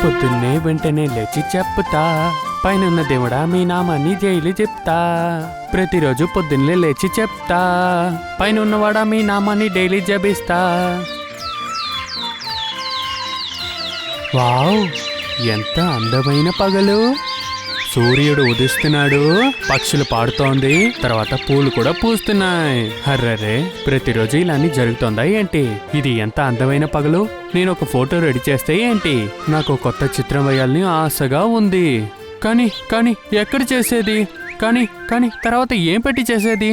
పొద్దున్నే వెంటనే లేచి చెప్తా, పైనున్న దేవుడా మీ నామాన్ని జైలు చెప్తా. ప్రతిరోజు పొద్దున్నే లేచి చెప్తా, పైనున్నవాడా మీ నామాన్ని డైలీ జపిస్తా. వావ్, ఎంత అందమైన పగలు! సూర్యుడు ఉదిస్తున్నాడు, పక్షులు పాడుతోంది, తర్వాత పూలు కూడా పూస్తున్నాయి. హర్రరే, ప్రతిరోజు ఇలానే జరుగుతోందా ఏంటి? ఇది ఎంత అందమైన పగలు! నేను ఒక ఫోటో రెడీ చేస్తే ఏంటి? నాకు కొత్త చిత్రం వేయాలని ఆశగా ఉంది. కానీ ఎక్కడ చేసేది? కానీ తర్వాత ఏం పెట్టి చేసేది?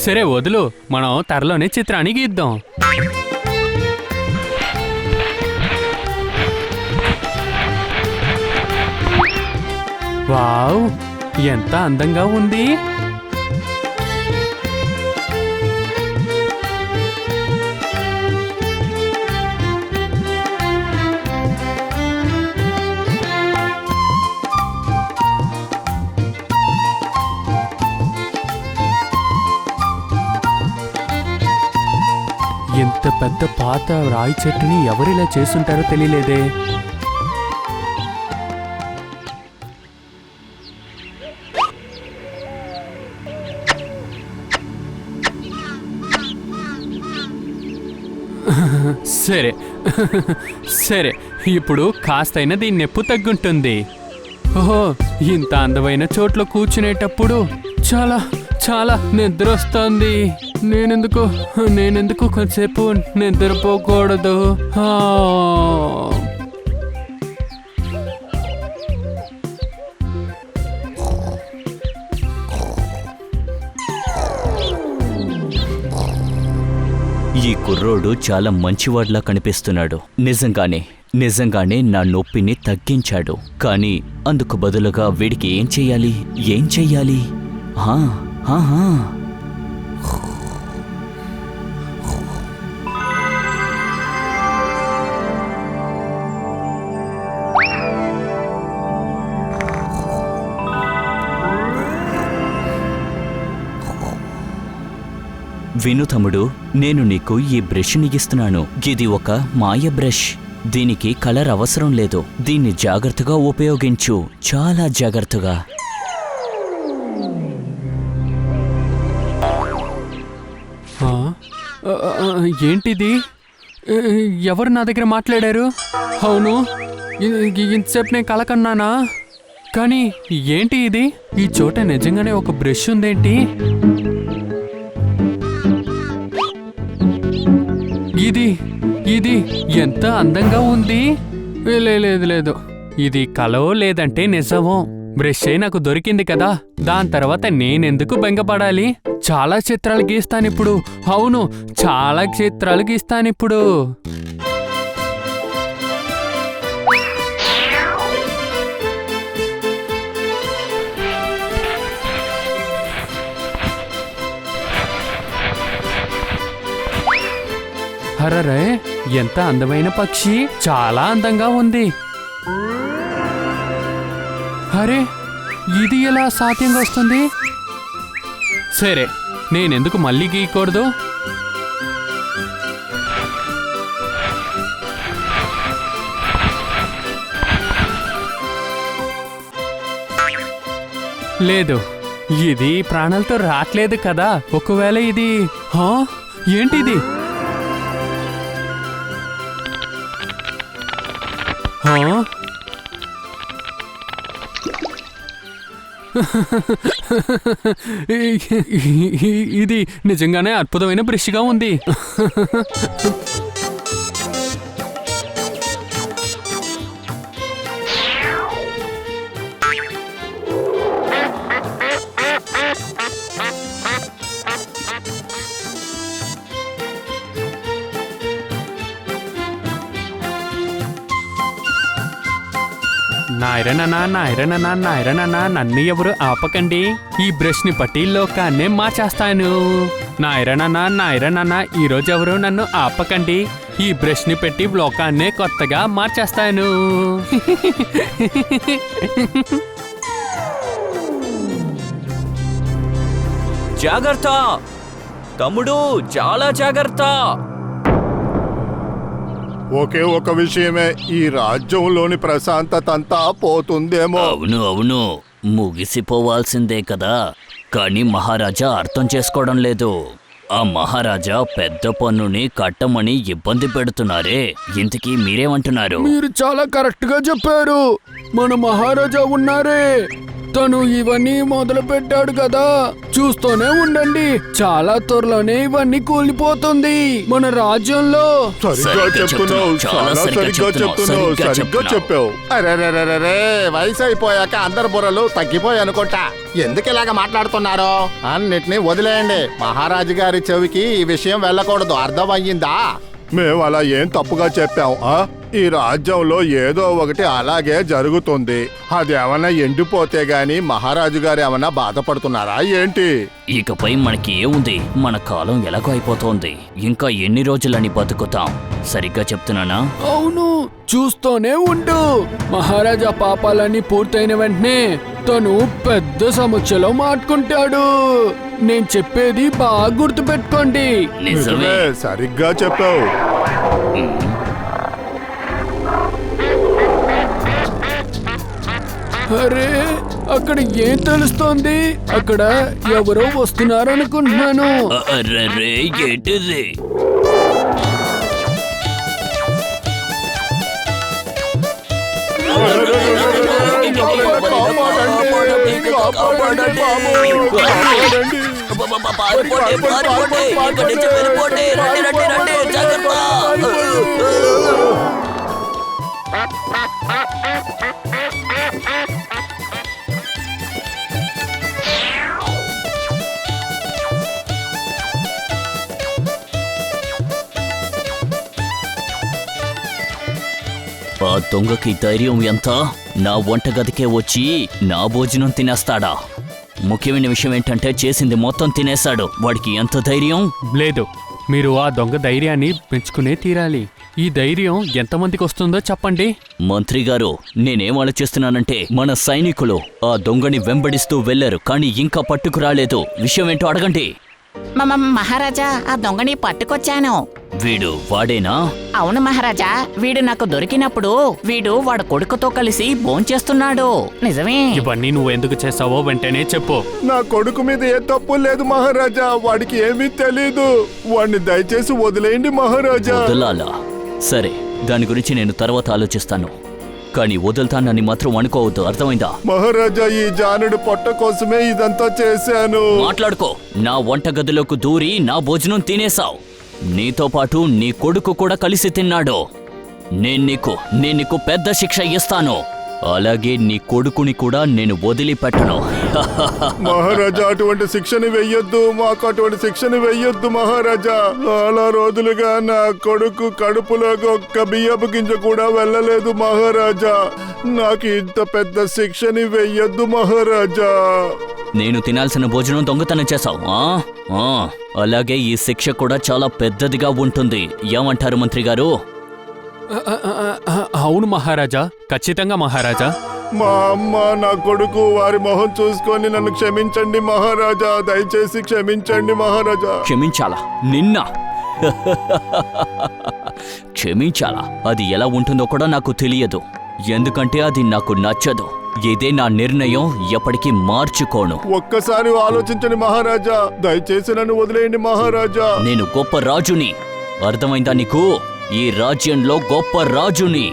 సరే వదులు, మనం త్వరలోనే చిత్రాన్ని గీద్దాం. వావ్, ఎంత అందంగా ఉంది! ఎంత పెద్ద పాత రాయి చెట్టుని ఎవరిలా చేసుంటారో తెలియలేదే. సరే ఇప్పుడు కాస్తైనా దీని నొప్పి తగ్గుంటుంది. ఓహో, ఇంత అందమైన చోట్ల కూర్చునేటప్పుడు చాలా చాలా నిద్ర వస్తుంది. నేనెందుకు కొంచెంసేపు నిద్రపోకూడదు? ఈ కుర్రోడు చాలా మంచివాడ్లా కనిపిస్తున్నాడు. నిజంగానే నా నొప్పిని తగ్గించాడు. కానీ అందుకు బదులుగా వీడికి ఏం చెయ్యాలి? విను తమ్ముడు, నేను నీకు ఈ బ్రష్ని ఇస్తున్నాను. ఇది ఒక మాయ బ్రష్. దీనికి కలర్ అవసరం లేదు. దీన్ని జాగ్రత్తగా ఉపయోగించు, చాలా జాగ్రత్తగా. ఏంటిది? ఎవరు నా దగ్గర మాట్లాడారు? అవును, ఇంతసేపు నేను కలకన్నానా? కానీ ఏంటి ఇది? ఈ చోట నిజంగానే ఒక బ్రష్ ఉందేంటి? ఇది ఎంత అందంగా ఉంది! లేదు, ఇది కలో లేదంటే నిజమో. బ్రషే నాకు దొరికింది కదా, దాని తర్వాత నేనెందుకు బెంగపడాలి? చాలా చిత్రాలు గీస్తానిప్పుడు. అవును, చాలా చిత్రాలు గీస్తానిప్పుడు. హరరే, ఎంత అందమైన పక్షి! చాలా అందంగా ఉంది. అరే, ఇది ఎలా సాధ్యంగా వస్తుంది? సరే, నేనెందుకు మళ్ళీ గీయకూడదు? లేదు, ఇది ప్రాణాలతో రాట్లేదు కదా. ఒకవేళ ఇది ఏంటిది? ఇది నిజంగానే అద్భుతమైన బ్రష్గా ఉంది. నాయరనా, నన్ను ఎవరు ఆపకండి. ఈ బ్రష్ ని పట్టి లోకాన్నే మార్చేస్తాను. నాయరనా, ఈరోజు ఎవరు నన్ను ఆపకండి. ఈ బ్రష్ ని పెట్టి లోకాన్నే కొత్తగా మార్చేస్తాను. జాగ్రత్త తమ్ముడు, చాలా జాగ్రత్త. ఒకే ఒక విషయమే, ఈ రాజ్యంలోని ప్రశాంతత అంతా పోతుందేమో. అవును అవును, ముగిసిపోవాల్సిందే కదా. కానీ మహారాజా అర్థం చేసుకోవడం లేదు. ఆ మహారాజా పెద్ద పన్నుని కట్టమని ఇబ్బంది పెడుతున్నారే. ఇంతకీ మీరేమంటున్నారు? మీరు చాలా కరెక్ట్ గా చెప్పారు. మన మహారాజా ఉన్నారే, తను ఇవన్నీ మొదలు పెట్టాడు కదా. చూస్తూనే ఉండండి, చాలా త్వరలోనే ఇవన్నీ కూలిపోతుంది మన రాజ్యంలో. సరిగ్గా చెప్తున్నావు, చాలా సరిగ్గా చెప్తున్నావు, సరిగ్గా చెప్పావు. అరే వయసు అయిపోయాక అందరి బుర్రలు తగ్గిపోయి అనుకుంటా. ఎందుకు ఇలాగ మాట్లాడుతున్నారు? అన్నిటినీ వదిలేయండి. మహారాజు గారి చెవికి ఈ విషయం వెళ్ళకూడదు, అర్థమయ్యిందా? మేము అలా ఏం తప్పుగా చెప్పాం? ఈ రాజ్యంలో ఏదో ఒకటి అలాగే జరుగుతుంది. అది ఏమన్నా ఎండిపోతే గాని మహారాజు గారు ఏమన్నా బాధపడుతున్నారా ఏంటి? ఇకపై మనకి ఏముంది, మన కాలం ఎలాగో అయిపోతోంది. ఇంకా ఎన్ని రోజులని బతుకుతాం? సరిగ్గా చెప్తున్నానా? అవును, చూస్తూనే ఉండు. మహారాజా పాపాలన్నీ పూర్తయిన వెంటనే తను పెద్ద సమస్యలో మాట్లాడుకుంటాడు. నేను చెప్పేది బాగా గుర్తు పెట్టుకోండి. నిజమే. సరిగ్గా చెప్పావు. అరే, అక్కడ ఏం తెలుస్తోంది? అక్కడ ఎవరో వస్తున్నారనుకుంటున్నాను. అర్రరే, ఏంటిది? ఆ దొంగకి ధైర్యం ఎంత? నా వంటగదికే వచ్చి నా భోజనం తినేస్తాడా? ముఖ్యమైన విషయం ఏంటంటే చేసింది మొత్తం తినేశాడు. వాడికి ఎంత ధైర్యం? లేదు, మీరు ఆ దొంగ ధైర్యాన్ని పెంచుకునే తీరాలి. ఈ ధైర్యం ఎంతమందికి వస్తుందో చెప్పండి. మంత్రి గారు, నేనేం ఆలోచిస్తున్నానంటే మన సైనికులు ఆ దొంగని వెంబడిస్తూ వెళ్లారు, కానీ ఇంకా పట్టుకురాలేదు. విషయం ఏంటో అడగండి. మహారాజా, ఆ దొంగని పట్టుకొచ్చాను. వీడు వాడేనా? అవును మహారాజా, వీడు నాకు దొరికినప్పుడు వీడు వాడు కొడుకుతో కలిసి భోంచేస్తున్నాడు. నిజమే. ఇవన్నీ నువ్వు ఎందుకు చేసావో వెంటనే చెప్పు. నా కొడుకు మీద ఏ తప్పు లేదు మహారాజా, వాడికి ఏమీ తెలీదు. వాడిని దయచేసి వదిలేయండి మహారాజా. వదలాలా? సరే, దాని గురించి నేను తర్వాత ఆలోచిస్తాను. కానీ వదులుతానని మాత్రం అనుకోవద్దు, అర్థమైందా? మహారాజా, ఈ జానుడు పొట్ట కోసమే ఇదంతా చేశాను. మాట్లాడుకో. నా వంటగదిలోకి దూరి నా భోజనం తినేశావు. నీతో పాటు నీ కొడుకు కూడా కలిసి తిన్నాడు. నేను నీకు పెద్ద శిక్ష ఇస్తాను. అలాగే నీ కొడుకుని కూడా నేను వదిలిపెట్టను. మహారాజా, అటువంటి శిక్షని వెయ్యొద్దు, మాకు అటువంటి శిక్షని వెయ్యొద్దు మహారాజా. చాలా రోజులుగా నా కొడుకు కడుపులోకి ఒక్క బియ్యపు గింజ కూడా వెళ్ళలేదు మహారాజా. నాకు ఇంత పెద్ద శిక్షని వెయ్యొద్దు మహారాజా. నేను తినాల్సిన భోజనం దొంగతనం చేశావు. అలాగే ఈ శిక్ష కూడా చాలా పెద్దదిగా ఉంటుంది. ఏమంటారు మంత్రి గారు? అవును మహారాజా, ఖచ్చితంగా మహారాజా. మా అమ్మ, నా కొడుకు, వారి మొహం చూసుకొని నన్ను క్షమించండి మహారాజా. దయచేసి క్షమించండి మహారాజా. క్షమించాలా? నిన్న క్షమించాలా? అది ఎలా ఉంటుందో కూడా నాకు తెలియదు, ఎందుకంటే అది నాకు నచ్చదు. ఇదే నా నిర్ణయం, ఎప్పటికీ మార్చుకోను. ఒక్కసారి ఆలోచించండి మహారాజా. దయచేసి నన్ను వదిలేయండి మహారాజా. నేను గొప్ప రాజుని, అర్థమైందా నీకు? ఈ రాజ్యంలో గొప్ప రాజుని.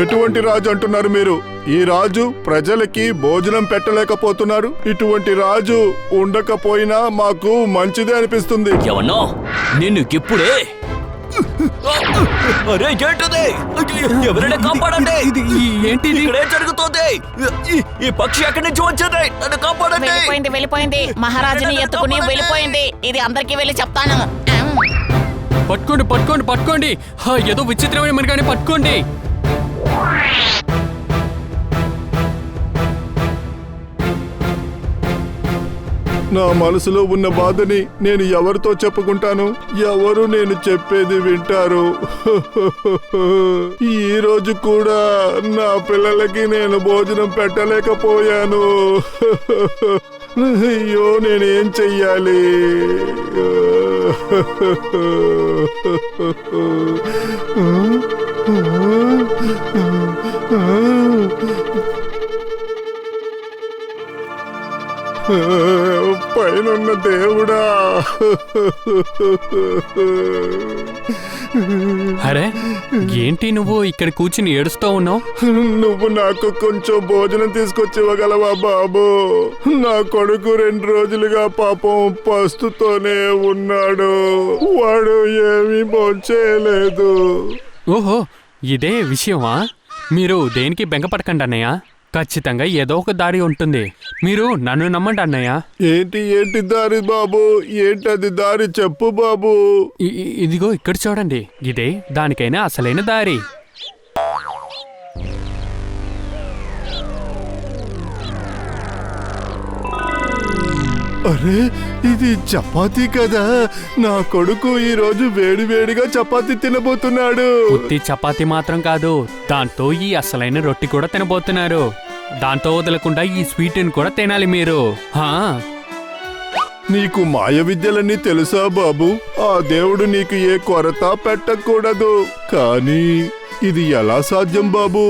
ఎటువంటి రాజు అంటున్నారు మీరు? ఈ రాజు ప్రజలకి భోజనం పెట్టలేకపోతున్నారు. ఇటువంటి రాజు ఉండకపోయినా మాకు మంచిదే అనిపిస్తుంది. ఎవనో నిన్ను ఇప్పుడే. అరే, ఏంటది? ఎవరైనా కాపాడండి. ఏంటిది? ఇక్కడే జరుగుతోంది. ఈ పక్షి ఎక్కడి నుంచి వచ్చింది? నన్ను కాపాడండి. వెళ్ళిపోయింది. మహారాజుని ఎత్తుకుని వెళ్ళిపోయింది. ఇది అందరికీ వెళ్ళి చెప్తాను. పట్టుకోండి. ఏదో విచిత్రమైన మరిగానే పట్టుకోండి. నా మనసులో ఉన్న బాధని నేను ఎవరితో చెప్పుకుంటాను? ఎవరు నేను చెప్పేది వింటారు? ఈ రోజు కూడా నా పిల్లలకి నేను భోజనం పెట్టలేకపోయాను. అయ్యో, నేనేం చెయ్యాలి? పైనున్న దేవుడా, అరే ఏంటి నువ్వు ఇక్కడ కూర్చుని ఏడుస్తూ ఉన్నావు? నువ్వు నాకు కొంచెం భోజనం తీసుకొచ్చి ఇవ్వగలవా బాబు? నా కొడుకు 2 రోజులుగా పాపం పస్తుతోనే ఉన్నాడు. వాడు ఏమీ భోంచేయలేదు. ఓహో, ఇదే విషయమా? మీరు దేనికి బెంగపడకండి అన్నయ్య. ఖచ్చితంగా ఏదో ఒక దారి ఉంటుంది. మీరు నన్ను నమ్మండి అన్నయ్య. ఏంటి దారి బాబు? ఏంటది దారి? చెప్పు బాబు. ఇదిగో ఇక్కడ చూడండి, ఇదే దానికైనా అసలైన దారి. అరే, ఇది చపాతీ కదా? నా కొడుకు ఈ రోజు వేడివేడిగా చపాతీ తినబోతున్నాడు. ఉత్తి చపాతీ మాత్రం కాదు, దాంతో ఈ అసలైన రొట్టి కూడా తినబోతున్నారు. దాంతో వదలకుండా ఈ స్వీట్ని కూడా తినాలి మీరు. హా, నీకు మాయ విద్యలన్నీ తెలుసా బాబు? ఆ దేవుడు నీకు ఏ కొరత పెట్టకూడదు. కానీ ఇది ఎలా సాధ్యం బాబు?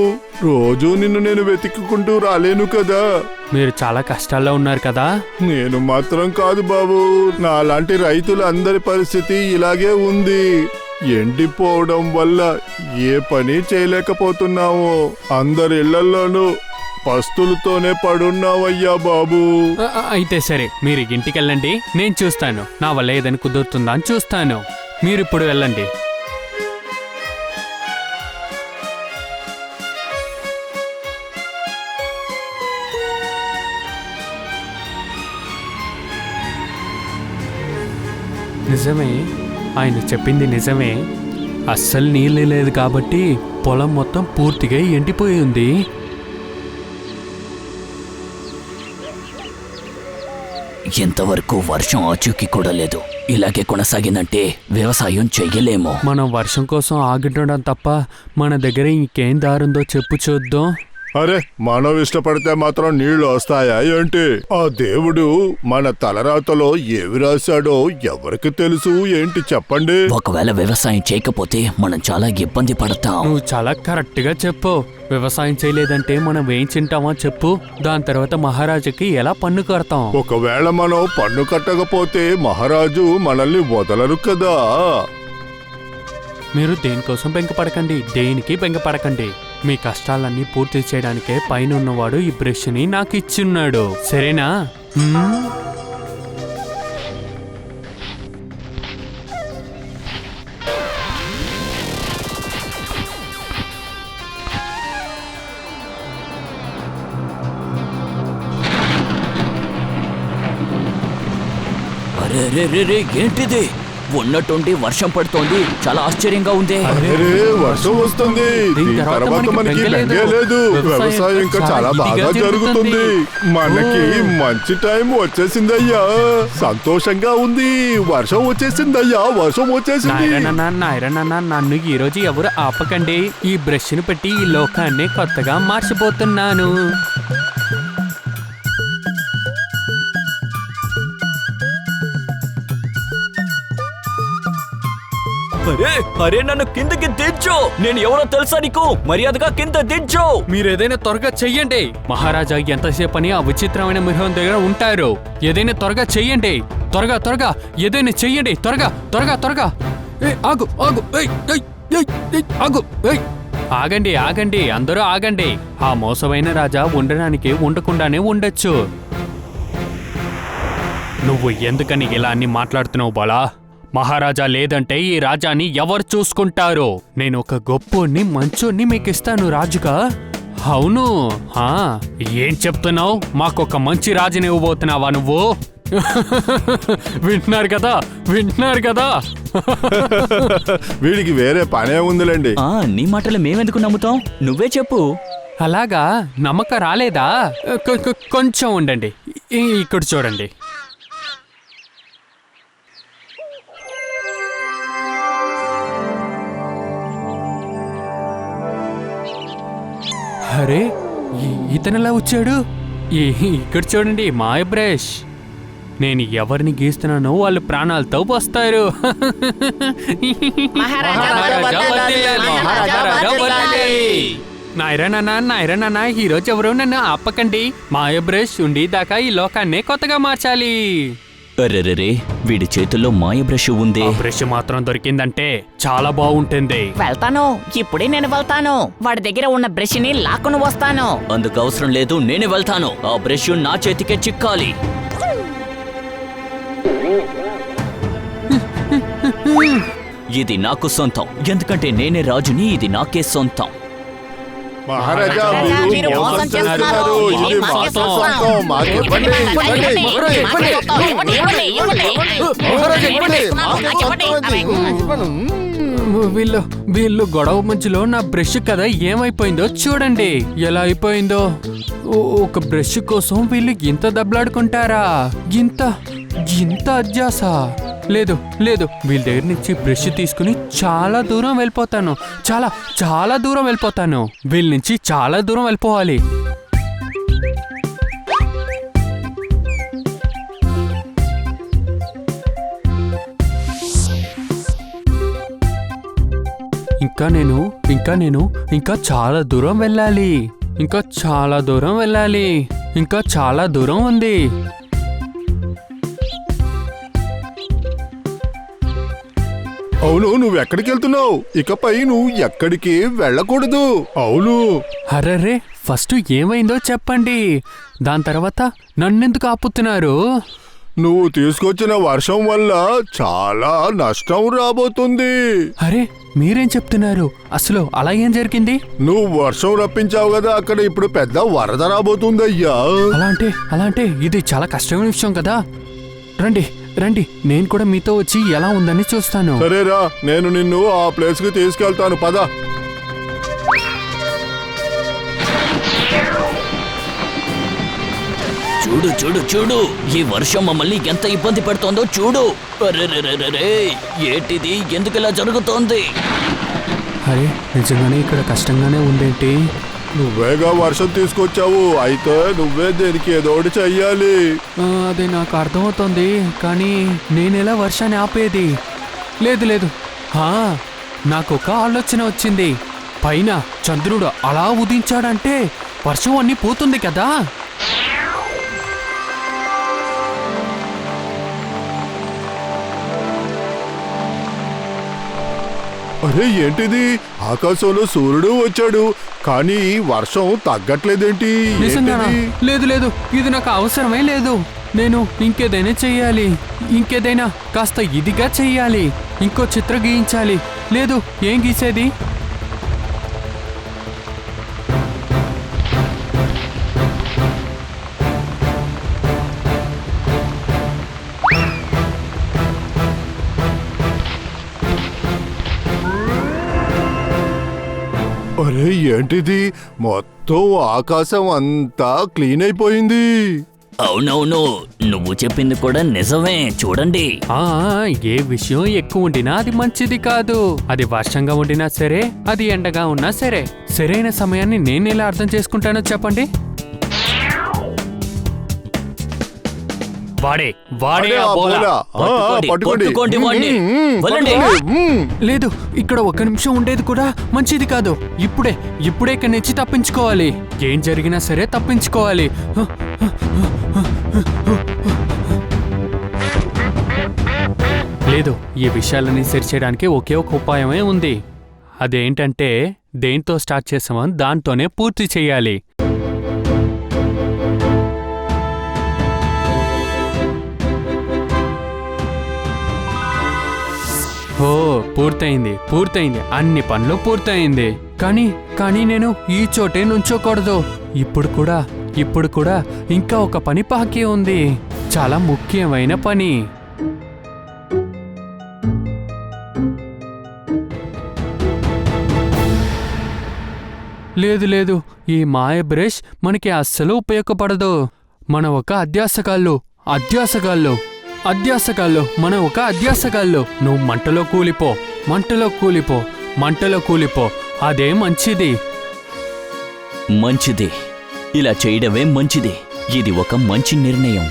రోజు నిన్ను నేను వెతుక్కుంటూ రాలేను కదా. మీరు చాలా కష్టాల్లో ఉన్నారు కదా. నేను మాత్రం కాదు బాబు, నాలాంటి రైతులందరి పరిస్థితి ఇలాగే ఉంది. ఎండిపోవడం వల్ల ఏ పని చేయలేకపోతున్నాము. అందరి ఇళ్లలోనూ పస్తులతోనే పడున్నావయ్యా బాబు. అయితే సరే, మీరు ఇంటికెళ్ళండి, నేను చూస్తాను. నా వల్ల ఏదైనా కుదురుతుందా అని చూస్తాను. మీరు ఇప్పుడు వెళ్ళండి. నిజమే, ఆయన చెప్పింది నిజమే. అస్సలు నీళ్ళు లేదు కాబట్టి పొలం మొత్తం పూర్తిగా ఎండిపోయి ఉంది. ఇంతవరకు వర్షం ఆచూకీ కూడా లేదు. ఇలాగే కొనసాగిందంటే వ్యవసాయం చెయ్యలేము. మనం వర్షం కోసం ఆగిఉండడం తప్ప మన దగ్గర ఇంకేం దారుందో చెప్పు చూద్దాం. అరే, మనం ఇష్టపడితే మాత్రం నీళ్లు వస్తాయా ఏంటి? ఆ దేవుడు మన తలరాతలో ఏవి రాశాడో ఎవరికి తెలుసు? ఏంటి చెప్పండి. ఒకవేళ వ్యవసాయం చేయకపోతే మనం చాలా ఇబ్బంది పడతాం. నువ్వు చాలా కరెక్ట్ గా చెప్పు. వ్యవసాయం చేయలేదంటే మనం ఏం తింటామో చెప్పు. దాని తర్వాత మహారాజుకి ఎలా పన్ను కడతాం? ఒకవేళ మనం పన్ను కట్టకపోతే మహారాజు మనల్ని వదలరు కదా. మీరు దేనికోసం బెంగపడకండి, దేనికి బెంగపడకండి. మీ కష్టాలన్నీ పూర్తి చేయడానికే పైన ఉన్నవాడు ఈ బ్రష్ని నాకు ఇచ్చున్నాడు. సరేనా? అరే రే రే రే, ఏంటిది? ఉన్నట్టుండి వర్షం పడుతోంది. చాలా ఆశ్చర్యంగా ఉంది. అరే, వర్షం వస్తుంది. దీని తర్వాత మనకి బెంగే లేదు. వ్యవసాయం ఇంకా చాలా బాగా జరుగుతుంది. మనకి మంచి టైం వచ్చేసిందయ్యా. సంతోషంగా ఉంది. వర్షం వచ్చేసిందయ్యా, వర్షం వచ్చేసింది. నాయరన్న, నన్ను ఈ రోజు ఎవరు ఆపకండి. ఈ బ్రష్ని పెట్టి ఈ లోకాన్ని కొత్తగా మార్చిపోతున్నాను. అరే అరే, నన్ను కిందకి దించు. నేను ఎవరో తెలుసా నీకు? మర్యాదగా కింద దించు. మీరేదైనా త్వరగా చెయ్యండి. మహారాజా ఎంతసేపు అని ఆ విచిత్రమైన మృగం దగ్గర ఉంటారు. ఏదైనా త్వరగా చెయ్యండి. త్వరగా త్వరగా ఏదైనా చెయ్యండి. త్వరగా త్వరగా త్వరగా. ఆగు ఆగు, ఆగు. ఆగండి ఆగండి, అందరూ ఆగండి. ఆ మోసమైన రాజా ఉండడానికి ఉండకుండానే ఉండొచ్చు. నువ్వు ఎందుకని ఇలా అన్ని మాట్లాడుతున్నావు బాలా? మహారాజా లేదంటే ఈ రాజాని ఎవరు చూసుకుంటారు? నేను ఒక గొప్పోని మంచోన్ని మీకు ఇస్తాను రాజుగా. అవును. ఏం చెప్తున్నావు? మాకొక మంచి రాజుని ఇవ్వబోతున్నావా నువ్వు? వింటున్నారు కదా. వీడికి వేరే పనే ఉందిలేండి. నీ మాటలు మేమెందుకు నమ్ముతాం? నువ్వే చెప్పు. అలాగా నమ్మకం రాలేదా? కొంచెం ఉండండి. ఇక్కడ చూడండి. అరే ఇతనెలా వచ్చాడు? ఇక్కడ చూడండి మాయ బ్రష్. నేను ఎవరిని గీస్తున్నానో వాళ్ళు ప్రాణాలతో వస్తారు. నాయరా నాన్న ఈరోజు ఎవరు నన్ను ఆపకండి. మాయ బ్రష్ ఉండి దాకా ఈ లోకాన్నే కొత్తగా మార్చాలి. అరెరెరే, వీడి చేతుల్లో మాయ బ్రష్ ఉంది. ఆ బ్రష్ మాత్రం దొరికిందంటే చాలా బాగుంటుంది. వెళ్తాను, ఇప్పుడే నేను వెళ్తాను. వాడి దగ్గర ఉన్న బ్రష్ ని లాక్కుని వస్తాను. అందుకు అవసరం లేదు, నేనే వెళ్తాను. ఆ బ్రష్ నా చేతికే చిక్కాలి. ఇది నాకు సొంతం, ఎందుకంటే నేనే రాజుని. ఇది నాకే సొంతం. మహారాజా మీరు మీరు మోసం మోసం చేస్తున్నారు. చేస్తున్నారు. ఇది ఇది మాకే మా సొంతం. సొంతం. మాకు ఇవ్వండి. వీళ్ళు గొడవ మధ్యలో నా బ్రష్ కదా ఏమైపోయిందో చూడండి. ఎలా అయిపోయిందో. ఒక బ్రష్ కోసం వీళ్ళు ఇంత దెబ్బలాడుకుంటారా? ఇంత అజ్జాస. లేదు లేదు, వీళ్ళ దగ్గర నుంచి బ్రష్ తీసుకుని చాలా దూరం వెళ్ళిపోతాను. చాలా దూరం వెళ్ళిపోతాను. వీళ్ళ నుంచి చాలా దూరం వెళ్ళిపోవాలి. ఇంకా చాలా దూరం వెళ్ళాలి. ఇంకా చాలా దూరం ఉంది. అవును, నువ్వు ఎక్కడికి వెళ్తున్నావు? ఇకపై నువ్వు ఎక్కడికి వెళ్ళకూడదు. అవును. అర్రరే, ఫస్ట్ ఏమైందో చెప్పండి. దాని తర్వాత నన్నెందుకు ఆపుతున్నారు? నువ్వు తీసుకొచ్చిన వర్షం వల్ల చాలా నష్టం రాబోతుంది. అరే, మీరేం చెప్తున్నారు? అసలు అలా ఏం జరిగింది? నువ్వు వర్షం రప్పించావు కదా, అక్కడ ఇప్పుడు పెద్ద వరద రాబోతుంది అయ్యా. అలా అంటే ఇది చాలా కష్టమైన విషయం కదా. రండి, నేను కూడా మీతో వచ్చి ఎలా ఉందని చూస్తాను. సరేరా, నేను నిన్ను ఆ ప్లేస్ కి తీసుకెళ్తాను, పద. చూడు, ఈ వర్షం మమ్మల్ని ఎంత ఇబ్బంది పెడుతోందో చూడు. అరెరెరెరెరే, ఏంటిది? ఎందుకు ఇలా జరుగుతోంది? అరే, నిజంగానే ఇక్కడ కష్టంగానే ఉందేంటి? నువ్వేగా వర్షం తీసుకొచ్చావు, అయితే నువ్వే దీనికి ఏదో ఒకటి చెయ్యాలి. అది నాకు అర్థమవుతోంది, కానీ నేనెలా వర్షాన్ని ఆపేది? లేదు, నాకొక ఆలోచన వచ్చింది. పైన చంద్రుడు అలా ఉదించాడంటే వర్షం అన్నీ పోతుంది కదా. అరే ఏంటిది? ఆకాశంలో సూర్యుడు వచ్చాడు, కానీ వర్షం తగ్గట్లేదేంటి? నిజంగానా? ఏంటిది? లేదు, ఇది నాకు అవసరమే లేదు. నేను ఇంకేదైనా చెయ్యాలి. ఇంకేదైనా కాస్త ఇదిగా చెయ్యాలి. ఇంకో చిత్రం గీయించాలి. లేదు, ఏం గీసేది? అరే ఏంటిది? మొత్తం ఆకాశం అంతా క్లీన్ అయిపోయింది. అవునవును, నువ్వు చెప్పింది కూడా నిజమే. చూడండి, ఏ విషయం ఎక్కువ ఉండినా అది మంచిది కాదు. అది వర్షంగా ఉండినా సరే, అది ఎండగా ఉన్నా సరే, సరైన సమయాన్ని నేను ఎలా అర్థం చేసుకుంటానో చెప్పండి. వాడే ఆ బోలా. పట్టుకోండి వాణ్ణి. వెళ్ళండి. లేదు, ఇక్కడ ఒక్క నిమిషం ఉండేది కూడా మంచిది కాదు. ఇప్పుడే ఇక్కడి నుంచి తప్పించుకోవాలి. ఏం జరిగినా సరే తప్పించుకోవాలి. లేదు, ఈ విషయాలని సరిచేయడానికి ఒకే ఒక ఉపాయమే ఉంది. అదేంటంటే, దేంతో స్టార్ట్ చేసామో దాంతోనే పూర్తి చెయ్యాలి. పూర్తయింది. అన్ని పనులు పూర్తయింది. కానీ నేను ఈ చోటే నుంచోకూడదు. ఇప్పుడు కూడా ఇంకా ఒక పని బాకీ ఉంది. చాలా ముఖ్యమైన పని. లేదు, ఈ మాయ బ్రష్ మనకి అస్సలు ఉపయోగపడదు. మన ఒక అధ్యాసకాళ్ళు. మన ఒక అధ్యాసకాళ్ళు. నువ్వు మంటలో కూలిపో. అదే మంచిది. మంచిది, ఇలా చేయడమే మంచిది. ఇది ఒక మంచి నిర్ణయం.